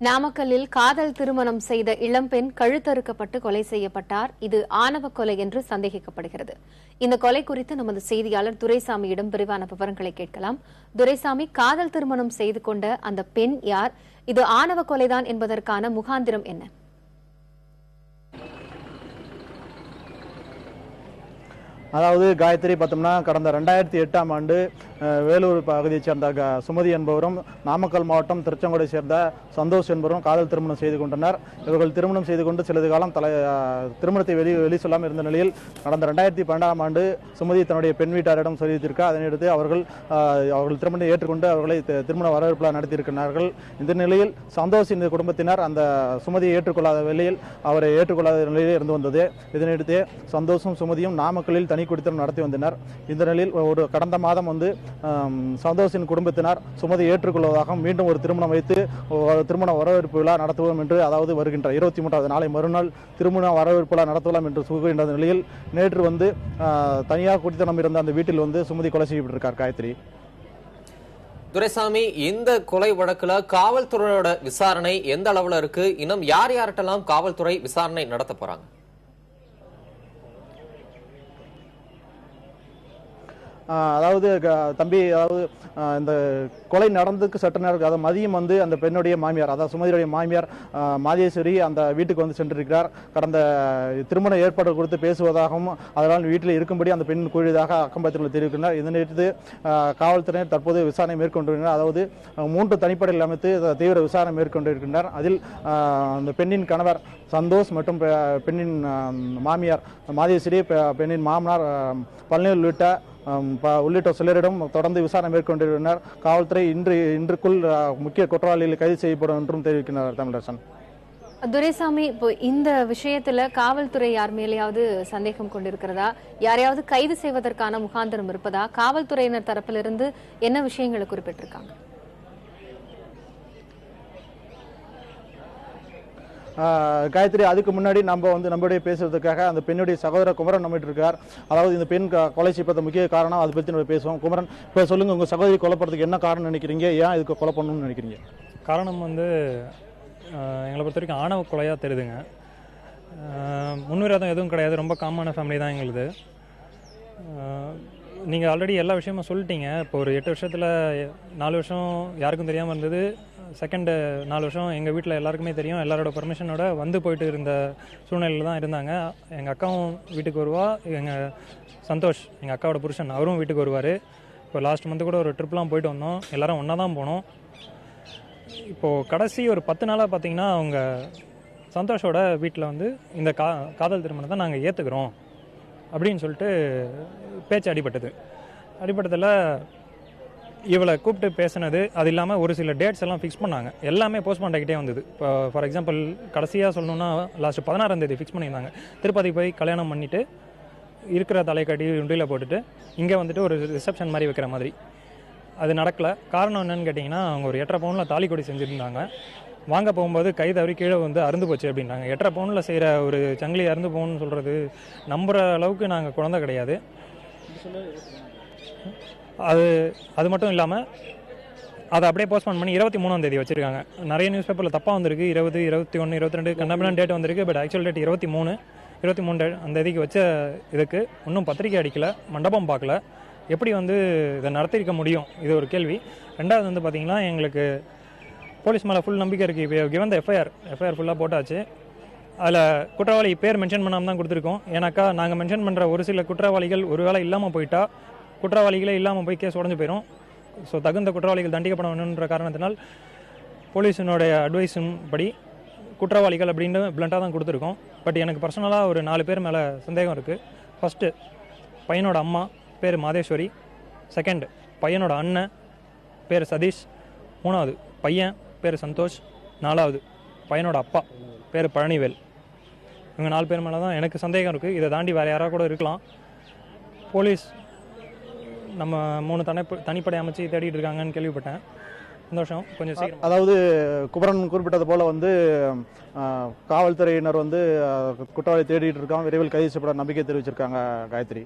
நாமக்கல்லில் காதல் திருமணம் செய்த இளம்பெண் கழுத்தறுக்கப்பட்டு கொலை செய்யப்பட்டார். இது ஆணவ கொலை என்று சந்தேகிக்கப்படுகிறது. இந்த கொலை குறித்து நமது செய்தியாளர் துரைசாமியிடம் விரிவான விவரங்களை கேட்கலாம். துரைசாமி, காதல் திருமணம் செய்து கொண்ட அந்த பெண் யார்? இது ஆணவ கொலைதான் என்பதற்கான முகாந்திரம் என்ன? அதாவது காயத்ரி பார்த்தோம்னா, கடந்த 2008ஆம் ஆண்டு வேலூர் பகுதியைச் சேர்ந்த சுமதி என்பவரும் நாமக்கல் மாவட்டம் திருச்செங்கோடை சேர்ந்த சந்தோஷ் என்பவரும் காதல் திருமணம் செய்து கொண்டனர். இவர்கள் திருமணம் செய்து கொண்டு சிறிது காலம் திருமணத்தை வெளி சொல்லாமல் இருந்த நிலையில் கடந்த 2012ஆம் ஆண்டு சுமதி தன்னுடைய பெண் வீட்டாரிடம் சொல்லியிருக்கார். அதனையடுத்து அவர்கள் திருமணத்தை ஏற்றுக்கொண்டு அவர்களை திருமண வரவேற்பு நடத்தியிருக்கிறார்கள். இந்த நிலையில் சந்தோஷின் குடும்பத்தினர் அந்த சுமதியை ஏற்றுக்கொள்ளாத நிலையில் அவரை ஏற்றுக்கொள்ளாத நிலையில் இருந்து வந்தது. இதனையடுத்து சந்தோஷும் சுமதியும் நாமக்கல்லில் தனி குடித்தனம் நடத்தி வந்தனர். இந்த நிலையில் கடந்த மாதம் சந்தோஷின் குடும்பத்தினர் சுமதி ஏற்றுக்கொள்வதாகவும் மீண்டும் ஒரு திருமணம் வைத்து திருமண வரவேற்பு விழா நடத்துவோம் என்று, அதாவது வருகின்ற 23வது நாளை மறுநாள் திருமண வரவேற்பு விழா நடத்தலாம் என்று சொல்கின்ற நிலையில் நேற்று தனியாக குடித்தனம் இருந்த அந்த வீட்டில் சுமதி கொலை செய்யப்பட்டிருக்கார். காயத்ரி, துரைசாமி, இந்த கொலை வழக்குல காவல்துறையோட விசாரணை எந்த அளவுல இருக்கு? இன்னும் யார்கிட்டலாம் காவல்துறை விசாரணை நடத்த போறாங்க? அதாவது தம்பி, அதாவது இந்த கொலை நடந்ததுக்கு சற்று நேரம், அதாவது மதியம் அந்த பெண்ணுடைய மாமியார், அதாவது சுமதியுடைய மாமியார் மாதேஸ்வரி அந்த வீட்டுக்கு சென்றிருக்கிறார். கடந்த திருமண ஏற்பாடு கொடுத்து பேசுவதாகவும் அதனால் வீட்டில் இருக்கும்படி அந்த பெண் கூறியதாக அக்கம்பக்கத்தில் தெரிவிக்கின்றனர். இதனையடுத்து காவல்துறையினர் தற்போது விசாரணை மேற்கொண்டிருக்கிறார். அதாவது 3 தனிப்படையில் அமைத்து தீவிர விசாரணை மேற்கொண்டிருக்கின்றனர். அதில் அந்த பெண்ணின் கணவர் சந்தோஷ் மற்றும் பெண்ணின் மாமியார் மாதேஸ்வரி, பெண்ணின் மாமனார் பழனிவேல் உள்ளிட்ட சிலரிடம் தொடர்ந்து விசாரணை மேற்கொண்டிருந்தனர். காவல்துறை இன்றுக்குள் முக்கிய குற்றவாளிகள் கைது செய்யப்படும் என்றும் தெரிவிக்கின்றனர். தமிழரசன். துரைசாமி, இப்போ இந்த விஷயத்துல காவல்துறை யார் மேலேயாவது சந்தேகம் கொண்டிருக்கிறதா? யாரையாவது கைது செய்வதற்கான முகாந்திரம் இருப்பதா? காவல்துறையினர் தரப்பிலிருந்து என்ன விஷயங்களை குறிப்பிட்டிருக்காங்க? காயத்ரி, அதுக்கு முன்னாடி நம்மளுடைய பேசுறதுக்காக அந்த பெண்ணுடைய சகோதரர் குமரன் நம்மகிட்ட இருக்கார். அதாவது இந்த பெண் கொலை செய்யப்பட்ட முக்கிய காரணம், அதை பற்றி நம்ம பேசுவோம். குமரன், இப்போ சொல்லுங்க, உங்க சகோதரி கொலை பண்ணுறதுக்கு என்ன காரணம் நினைக்கிறீங்க? ஏன் இதுக்கு கொலை பண்ணணும்னு நினைக்கிறீங்க? காரணம் எங்களை பொறுத்த வரைக்கும் ஆணவ கொலையாக தெரியுதுங்க. முன்விரோதம் எதுவும் கிடையாது, ரொம்ப காமனான ஃபேமிலி தான் எங்களுது. நீங்கள் ஆல்ரெடி எல்லா விஷயமும் சொல்லிட்டீங்க. இப்போ ஒரு 8 வருஷத்தில் 4 வருஷம் யாருக்கும் தெரியாமல் இருந்தது. செகண்டு 4 வருஷம் எங்கள் வீட்டில் எல்லாருக்குமே தெரியும். எல்லாரோட பர்மிஷனோட போயிட்டு இருந்த சூழ்நிலையில் தான் இருந்தாங்க. எங்கள் அக்காவும் வீட்டுக்கு வருவா, எங்கள் சந்தோஷ் எங்கள் அக்காவோட புருஷன் அவரும் வீட்டுக்கு வருவார். இப்போ லாஸ்ட் மந்த்து கூட ஒரு ட்ரிப்லாம் போயிட்டு வந்தோம். எல்லோரும் ஒன்றா தான் போனோம். இப்போது கடைசி ஒரு 10 நாளாக பார்த்தீங்கன்னா அவங்க சந்தோஷோட வீட்டில் இந்த காதல் திருமணத்தை நாங்கள் ஏற்றுக்கிறோம் அப்படின்னு சொல்லிட்டு பேச்சு அடிபட்டதில் இவளை கூப்பிட்டு பேசினது, அது இல்லாமல் ஒரு சில டேட்ஸ் எல்லாம் ஃபிக்ஸ் பண்ணாங்க. எல்லாமே போஸ்ட்போன் ஆகிட்டே வந்தது. இப்போ ஃபார் எக்ஸாம்பிள் கடைசியாக சொல்லணுன்னா லாஸ்ட் 16ஆம் தேதி ஃபிக்ஸ் பண்ணியிருந்தாங்க. திருப்பதி போய் கல்யாணம் பண்ணிவிட்டு இருக்கிற தலைக்காட்டி உண்டியில் போட்டுட்டு இங்கே ஒரு ரிசப்ஷன் மாதிரி வைக்கிற மாதிரி. அது நடக்கலை. காரணம் என்னன்னு கேட்டிங்கன்னா, அவங்க ஒரு 8.5 பவுனில் தாலி கொடி செஞ்சுருந்தாங்க. வாங்க போகும்போது கை தவறி கீழே அறுந்து போச்சு அப்படின்னாங்க. 8.5 பவுனில் செய்கிற ஒரு சங்கிலி அறுந்து போகணும்னு சொல்கிறது நம்புகிற அளவுக்கு நாங்கள் குழந்தை கிடையாது. அது மட்டும் இல்லாமல் அதை அப்படியே போஸ்ட்போன் பண்ணி 23ஆம் தேதி வச்சுருக்காங்க. நிறைய நியூஸ் பேப்பரில் தப்பாக வந்திருக்கு. 20, 21, 22 கண்டபிளான டேட் வந்திருக்கு. பட் ஆக்சுவல் டேட் 23 அந்த தேதிக்கு வச்ச இதுக்கு இன்னும் பத்திரிக்கை அடிக்கலை, மண்டபம் பார்க்கல. எப்படி இதை நடத்திருக்க முடியும்? இது ஒரு கேள்வி. ரெண்டாவது பார்த்திங்கன்னா, எங்களுக்கு போலீஸ் மேலே ஃபுல் நம்பிக்கை இருக்குது. இப்போ கிவன் எஃப்ஐஆர் ஃபுல்லாக போட்டாச்சு. அதில் குற்றவாளி பேர் மென்ஷன் பண்ணாமல் தான் கொடுத்துருக்கோம். ஏன்னாக்கா நாங்கள் மென்ஷன் பண்ணுற ஒரு சில குற்றவாளிகள் ஒரு வேளை இல்லாமல் போயிட்டா, குற்றவாளிகளே இல்லாமல் போய் கேஸ் உடஞ்சு போயிடும். ஸோ தகுந்த குற்றவாளிகள் தண்டிக்கப்பட வேணுன்ற காரணத்தினால் போலீஸினுடைய அட்வைஸும் படி குற்றவாளிகள் அப்படின்னு பிளண்டாக தான் கொடுத்துருக்கோம். பட் எனக்கு பர்சனலாக ஒரு 4 பேர் மேலே சந்தேகம் இருக்குது. ஃபஸ்ட்டு பையனோட அம்மா பேர் மாதேஸ்வரி, செகண்ட் பையனோட அண்ணன் பேர் சதீஷ், 3வது பையன் பேர் சந்தோஷ், 4வது பையனோட அப்பா பேர் பழனிவேல். இவங்க 4 பேர் மேலே தான் எனக்கு சந்தேகம் இருக்குது. இதை தாண்டி வேறு யாராவது கூட இருக்கலாம். போலீஸ் நம்ம 3 தனிப்படை அமைச்சு தேடிட்டு இருக்காங்கன்னு கேள்விப்பட்டேன். சந்தோஷம். கொஞ்சம் சீக்கிரம். அதாவது குமரன் குறிப்பிட்டது போல காவல்துறையினர் குற்றவாளி தேடிட்டு இருக்காங்க. விரைவில் கைது செய்யப்பட நம்பிக்கை தெரிவிச்சிருக்காங்க. காயத்ரி.